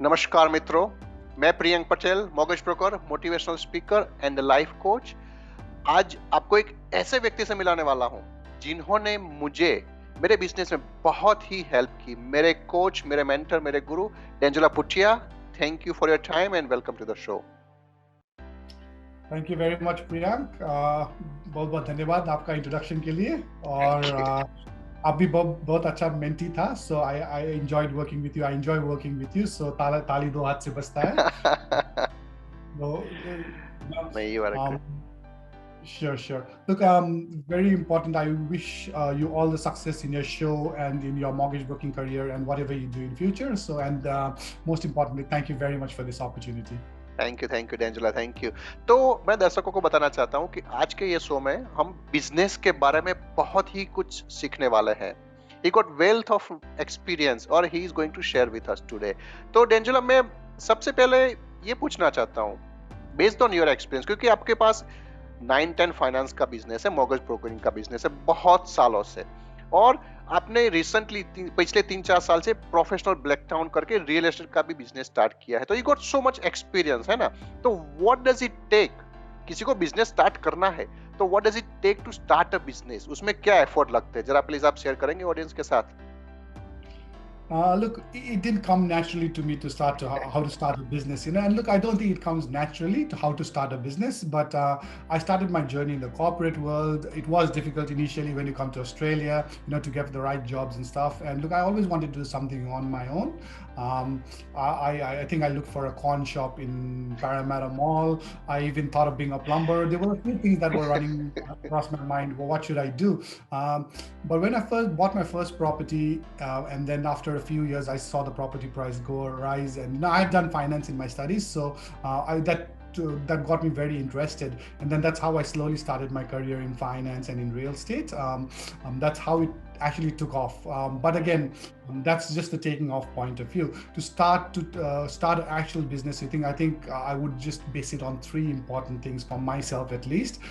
नमस्कार मित्रों, मैं Priyank Patel, mortgage broker, motivational speaker and life coach. आज आपको एक ऐसे व्यक्ति से मिलाने वाला हूं जिन्होंने मुझे मेरे बिजनेस में बहुत ही हेल्प की। मेरे कोच, मेरे मेंटर, मेरे गुरु Denzola Bhutia. Thank you for your time and welcome to the show. Thank you very much Priyank. बहुत बहुत धन्यवाद आपका इंट्रोडक्शन के लिए। और आप भी बहुत अच्छा मेंटी था। So I enjoyed working with you. I enjoy working with you. So ताली दो हाथ से बजता है। नहीं work. Sure. Look, very important. I wish you all the success in your show and in your mortgage broking career and whatever you do in future. So, and most importantly, thank you very much for this opportunity. Thank you Denzola, thank you. तो मैं दर्शकों को बताना चाहता हूँ कि आज के ये शो में हम बिजनेस के बारे में बहुत ही कुछ सीखने वाले हैं। He got wealth of experience और he is going to share with us today। तो डेंजोला, मैं सबसे पहले ये पूछना चाहता हूँ, बेस्ड ऑन योर एक्सपीरियंस, क्योंकि आपके पास 9-10 फाइनेंस का बिजनेस है, मॉर्गेज ब्रोकरिंग का बिजनेस है बहुत सालों से, और आपने रिसेंटली पिछले 3-4 साल से प्रोफेशनल ब्लैकटाउन करके रियल एस्टेट का भी बिजनेस स्टार्ट किया है। तो you got so much experience, है ना? तो व्हाट डज इट टेक, किसी को बिजनेस स्टार्ट करना है तो what does it take to start a business? उसमें क्या एफर्ट लगते हैं, जरा प्लीज आप शेयर करेंगे ऑडियंस के साथ? Look, it didn't come naturally to me to start to how to start a business, And look, I don't think it comes naturally to how to start a business. But I started my journey in the corporate world. It was difficult initially when you come to Australia, to get the right jobs and stuff. And look, I always wanted to do something on my own. I think I looked for a corn shop in Parramatta Mall. I even thought of being a plumber. There were a few things that were running across my mind. Well, what should I do? But when I first bought my first property, and then after a few years, I saw the property price rise, and I had done finance in my studies, so that got me very interested, and then that's how I slowly started my career in finance and in real estate. That's how it actually took off. But again, that's just the taking off point of view. To start an actual business, I think I would just base it on 3 important things for myself at least.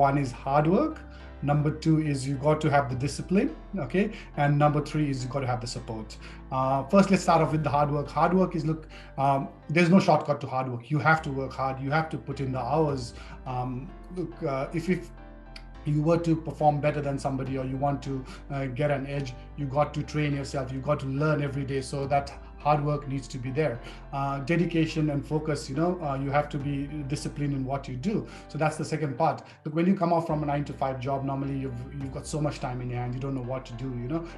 One is hard work. Number 2 is you got to have the discipline, okay? And number 3 is you got to have the support. First, let's start off with the hard work. Hard work is, there's no shortcut to hard work. You have to work hard. You have to put in the hours. If you were to perform better than somebody, or you want to get an edge, you got to train yourself. You got to learn every day. So that hard work needs to be there. Dedication and focus, you have to be disciplined in what you do. So that's the second part. Look, when you come out from a 9-to-5 job, normally you've got so much time in your hand, you don't know what to do,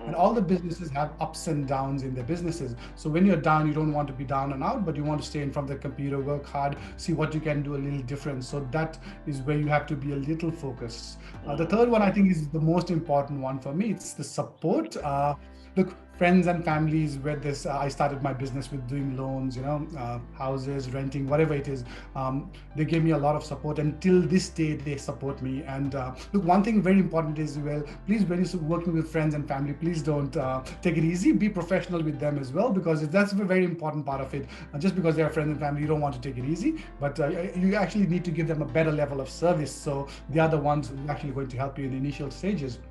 and all the businesses have ups and downs in their businesses. So when you're down, you don't want to be down and out, but you want to stay in front of the computer, work hard, see what you can do a little different. So that is where you have to be a little focused. The third one, I think, is the most important one for me. It's the support. Look, friends and families, where I started my business with doing loans, houses, renting, whatever it is. They gave me a lot of support, and till this day they support me. And look, one thing very important is, please, when you're working with friends and family, please don't take it easy. Be professional with them as well, because that's a very important part of it. Just because they're friends and family, you don't want to take it easy, but you actually need to give them a better level of service. So they are the ones who are actually going to help you in the initial stages.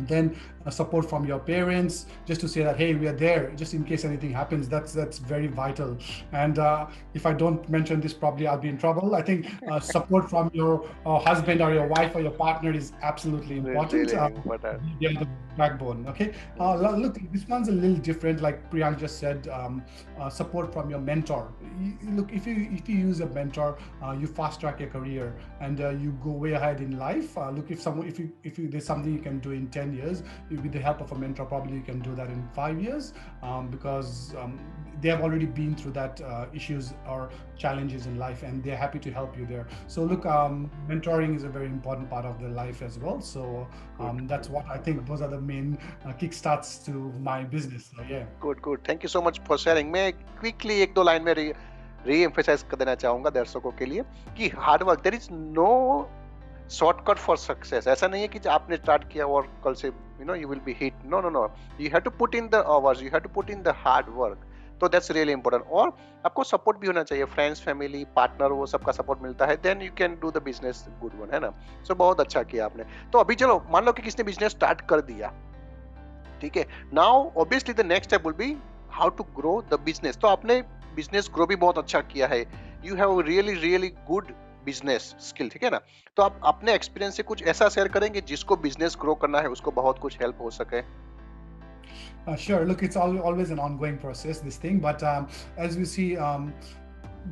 Then support from your parents, just to say that, hey, we are there just in case anything happens. That's very vital. And if I don't mention this, probably I'll be in trouble. I think support from your husband or your wife or your partner is absolutely important. They're the backbone. Okay. Look, this one's a little different. Like Priyank just said, support from your mentor. Look, if you use a mentor, you fast track your career, and you go way ahead in life. Look, if there's something you can do in 10 years, with the help of a mentor, probably you can do that in 5 years, because they have already been through that issues or challenges in life, and they're happy to help you there. So look, mentoring is a very important part of their life as well. So that's what I think. Those are the main kickstarts to my business. So yeah. Good. Thank you so much for sharing. मैं quickly 1-2 line में reemphasise कर देना चाहूंगा दर्शकों के लिए कि hard work, there is no shortcut for success. ऐसा नहीं है कि आपने स्टार्ट किया और कल से you will be hit. No, you have to put in the hours, you have to put in the hard work. तो दैट्स रियली इंपॉर्टेंट। और आपको सपोर्ट भी होना चाहिए, फ्रेंड्स, फैमिली, पार्टनर, वो सबका सपोर्ट मिलता है, then you can do the business good one, है ना? सो बहुत अच्छा किया आपने। तो अभी चलो, मान लो कि किसने बिजनेस स्टार्ट कर दिया, ठीक है। Now obviously the next step will be how to grow the business. तो आपने बिजनेस ग्रो भी बहुत अच्छा किया है, you have really really good business skill, ठीक है ना? तो आप अपने एक्सपीरियंस से कुछ ऐसा शेयर करेंगे जिसको बिजनेस ग्रो करना है उसको बहुत कुछ हेल्प हो सके? Sure. Look, it's always an ongoing process, this thing. But as we see,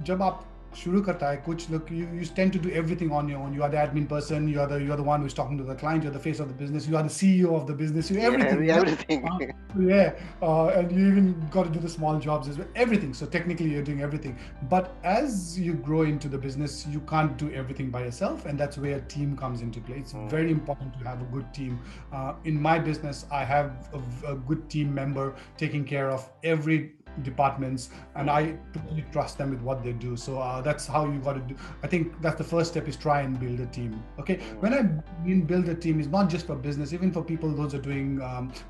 जब आप शुरू करता है कुछ, look, you tend to do everything on your own. You are the admin person. You are the one who's talking to the client. You're the face of the business. You are the CEO of the business. You Yeah, everything. everything. Uh, yeah, and you even got to do the small jobs as well. Everything. So technically, you're doing everything. But as you grow into the business, you can't do everything by yourself, and that's where a team comes into play. It's very important to have a good team. In my business, I have a good team member taking care of every departments, and I totally trust them with what they do. So that's how you got to do. I think that's the first step, is try and build a team. Okay, when I mean build a team, is not just for business, even for people those are doing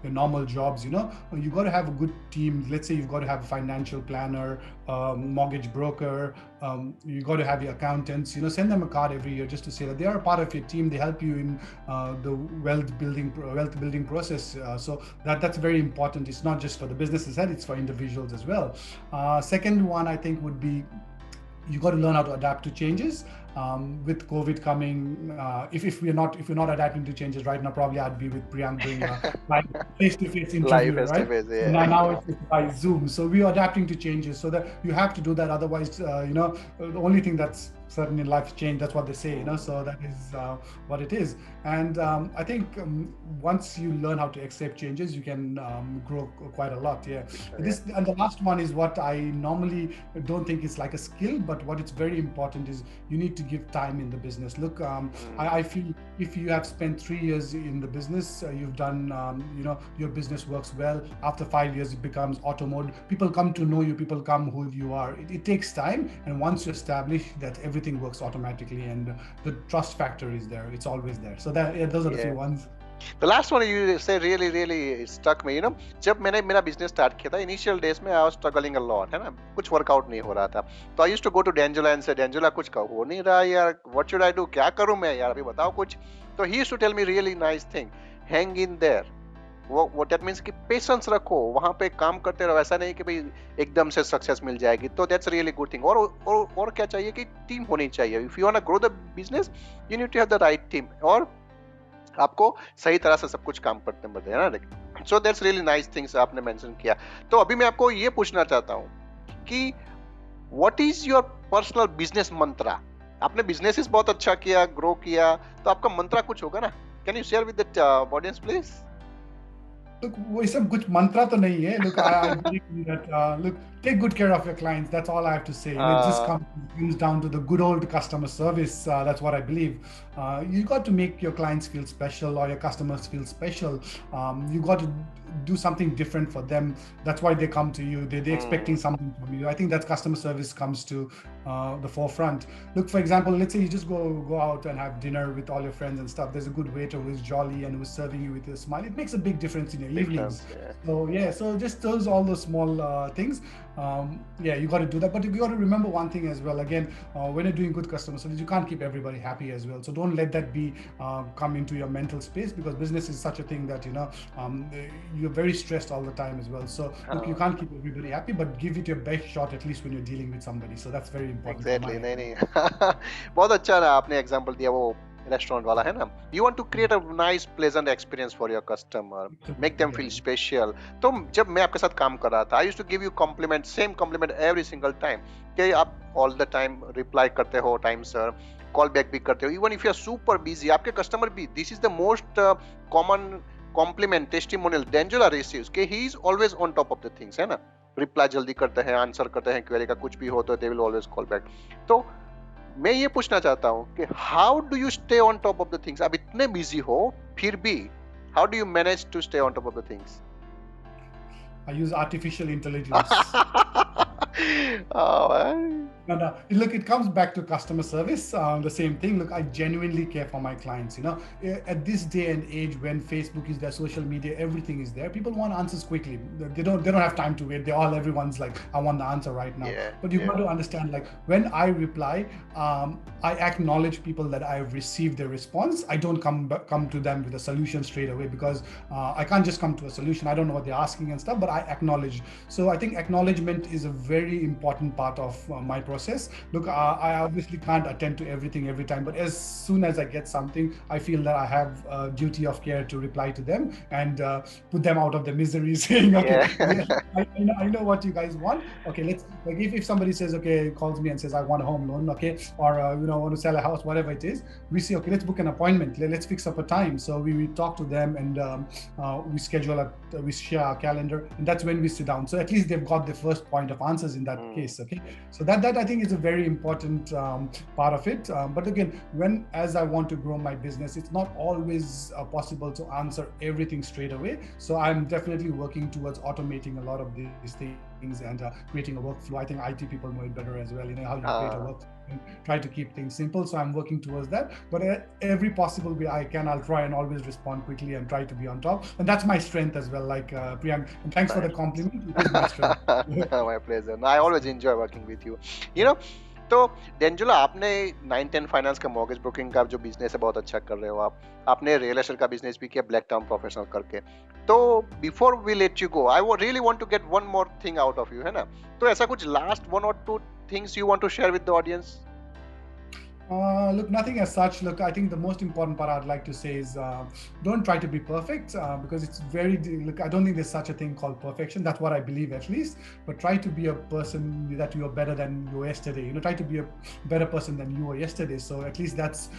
their normal jobs. You got to have a good team. Let's say you've got to have a financial planner, mortgage broker, you got to have your accountants. Send them a card every year just to say that they are a part of your team. They help you in the wealth building process. So that's very important. It's not just for the businesses head, it's for individuals as well. Second one, I think, would be, you got to learn how to adapt to changes. With COVID coming, if we're not adapting to changes right now, probably I'd be with Priyank doing a live face-to-face Live interview, face to right? face, So yeah. now it's by Zoom. So we are adapting to changes, so that you have to do that. Otherwise, the only thing that's certain in life change. That's what they say, So that is what it is. And I think once you learn how to accept changes, you can grow quite a lot. Yeah. Yeah. And the last one is what I normally don't think is like a skill, but what it's very important is you need to give time in the business. Look, I feel if you have spent 3 years in the business, you've done, your business works well. After 5 years, it becomes auto mode. People come to know you. People come who you are. It takes time, and once you establish that, everything works automatically, and the trust factor is there. It's always there. So those are the Yeah. few ones. The last one you say really really stuck me, जब मैंने मेरा business start किया था, initial days में I was struggling a lot, है ना, कुछ workout नहीं हो रहा था। तो I used to go to Denzola and say, Denzola कुछ का हो नहीं रहा यार, व्हाट शुड आई डू, क्या करूं मैं यार, अभी बताओ कुछ। तो he used to tell me really nice thing, hang in there. वो दैट मीन्स कि पेशेंस रखो, वहां पे काम करते रहो, ऐसा नहीं कि भाई एकदम से सक्सेस मिल जाएगी। तो दैट्स रियली गुड थिंग। और क्या चाहिए कि टीम होनी चाहिए। If you want to grow the business, you need to have the right team, और आपको सही तरह से सब कुछ काम करते हैं ना। So that's really nice things आपने मेंशन किया। तो अभी मैं आपको ये पूछना चाहता हूँ कि what is your personal business mantra? आपने बिजनेस बहुत अच्छा किया, ग्रो किया, तो आपका मंत्रा कुछ होगा ना? Can you share with the audience please? Look, वो सब कुछ मंत्रा तो नहीं है. Look, I believe in that. Look, take good care of your clients. That's all I have to say. It just comes down to the good old customer service. That's what I believe. You got to make your clients feel special, or your customers feel special. You got to do something different for them. That's why they come to you. They're expecting something from you. I think that customer service comes to the forefront. Look, for example, let's say you just go out and have dinner with all your friends and stuff. There's a good waiter who's jolly and who's serving you with a smile. It makes a big difference in your evenings. Yeah. So yeah, so just all those small things. Yeah, you got to do that, but you got to remember one thing as well. Again, when you're doing good customer service, you can't keep everybody happy as well. So don't let that be come into your mental space, because business is such a thing that you're very stressed all the time as well. So look, you can't keep everybody happy, but give it your best shot, at least when you're dealing with somebody. So that's very important. Exactly, नहीं नहीं बहुत अच्छा ना आपने example दिया, वो restaurant वाला है ना। You want to create a nice pleasant experience for your customer, make them feel special. तो जब मैं आपके साथ काम कर रहा था, I used to give you compliment, same compliment every single time, कि आप ऑल द टाइम रिप्लाई करते हो टाइम सर, कॉल बैक भी करते हो, even if you are super busy, आपके कस्टमर भी, this is the most common compliment testimonial Denzola receives, कि he is always on top of the things, है ना, रिप्लाई जल्दी करते हैं, आंसर करते हैं क्वेरी का, कुछ भी हो तो they will always call back. तो मैं ये पूछना चाहता हूँ कि how do you stay on top of the things? आप इतने बिजी हो फिर भी, how do you manage to stay on top of the things? I use artificial intelligence. Oh, No, no. Look, it comes back to customer service. The same thing. Look, I genuinely care for my clients. At this day and age, when Facebook is there, social media, everything is there. People want answers quickly. They don't have time to wait. Everyone's like, I want the answer right now. Yeah, But you've got yeah. to understand, like when I reply, I acknowledge people that I've received their response. I don't come to them with a solution straight away, because I can't just come to a solution. I don't know what they're asking and stuff, but I acknowledge. So I think acknowledgement is a very important part of my process. Look, I obviously can't attend to everything every time, but as soon as I get something, I feel that I have a duty of care to reply to them and put them out of their misery, saying, okay, Yeah. yeah, I know what you guys want. Okay, let's, like, if somebody says, okay, calls me and says, I want a home loan, okay, or want to sell a house, whatever it is, we say, okay, let's book an appointment. Let's fix up a time. So we talk to them, and we schedule we share our calendar, and that's when we sit down. So at least they've got the first point of answers in that Mm, case. Okay, so that I think is a very important part of it. But again, as I want to grow my business, it's not always possible to answer everything straight away. So I'm definitely working towards automating a lot of these things and creating a workflow. I think IT people know it better as well. How you create a uh, workflow and try to keep things simple. So I'm working towards that. But every possible way I can, I'll try and always respond quickly and try to be on top. And that's my strength as well. Like Priyank, and thanks for the nice. compliment. It is my strength. No, my pleasure. No, I always enjoy working with you. You know, तो डेंजुला, आपने 910 finance का mortgage broking का जो business है बहुत अच्छा कर रहे हो आप. आपने रियल एस्टेट का बिजनेस भी किया ब्लैक टाउन प्रोफेशनल करके. तो before we let you go, I would really want to get one more thing out of you, है ना? तो ऐसा कुछ last one or two things you want to share with the audience? Look, nothing as such. Look, I think the most important part I'd like to say is don't try to be perfect, because it's look, I don't think there's such a thing called perfection. That's what I believe, at least. But try to be a person that you are better than you were yesterday. Try to be a better person than you were yesterday. So at least that's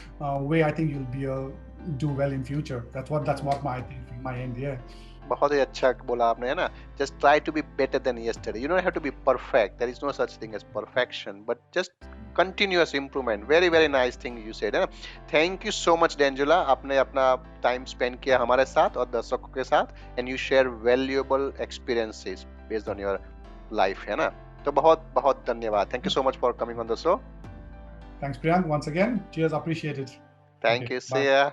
way I think you'll do well in future. That's what I think from my end. Yeah. बहुत ही अच्छा बोला आपने, है ना? Just try to be better than yesterday. You don't have to be perfect. There is no such thing as perfection, but just continuous improvement. Very very nice thing you said, है ना? Thank you so much डेंजुला, आपने अपना time spend किया हमारे साथ और दर्शकों के साथ, and you share valuable experiences based on your life, है ना? तो बहुत बहुत धन्यवाद. Thank you so much for coming on the show. Thanks, Priyank. Once again, cheers. Appreciate it. Thank Okay. You. See Bye. या.